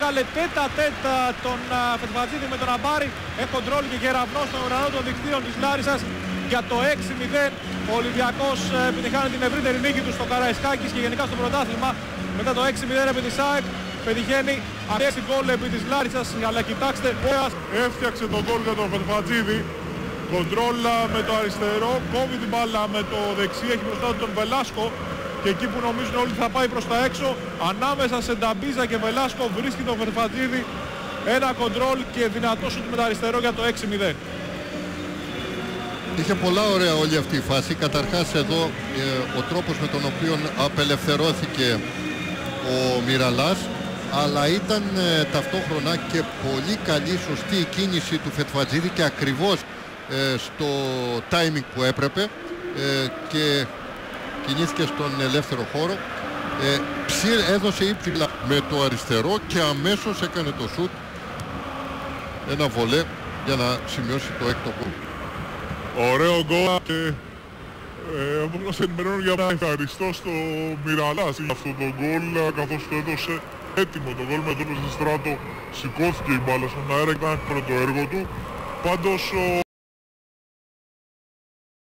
Βγάλε τέτα τον Φετφατζίδη με τον Αμπάρη. Κοντρόλ και κεραυνό στον ουρανό των δικτύων της Λάρισσας για το 6-0. Ο Ολυμπιακός επιτυχάνει την ευρύτερη νίκη του στο Καραϊσκάκης και γενικά στο πρωτάθλημα. Μετά το 6-0 επί της ΑΕΚ πετυχαίνει 6 γκολ επί της Λάρισσας. Αλλά κοιτάξτε, έφτιαξε τον γκολ για τον Φετφατζίδη. Κοντρόλα με το αριστερό, κόβει την μπάλα με το δεξί, έχει μπροστά του τον Βελάσκο. Και εκεί που νομίζουν όλοι θα πάει προς τα έξω, ανάμεσα σε Νταμπίζα και Βελάσκο βρίσκει τον Φετφατζίδη, ένα κοντρόλ και δυνατό σουτ με το αριστερό για το 6-0. Είχε πολλά ωραία όλη αυτή η φάση. Καταρχάς εδώ ο τρόπος με τον οποίο απελευθερώθηκε ο Μιραλάς, αλλά ήταν ταυτόχρονα και πολύ καλή, σωστή η κίνηση του Φετφατζίδη και ακριβώς στο timing που έπρεπε και κινήθηκε στον ελεύθερο χώρο, έδωσε ύψηλα με το αριστερό και αμέσως έκανε το σουτ, ένα βολέ για να σημειώσει το έκτο γκολ. Ωραίο γκολ και όπως μας ενημερώνουν για να ευχαριστώ στο Μιραλάς για αυτό το γκολ, καθώς το έδωσε έτοιμο το γκολ με τον Στράτο, σηκώθηκε η μπάλα στον αέρα και ήταν πρώτο έργο του. Πάντως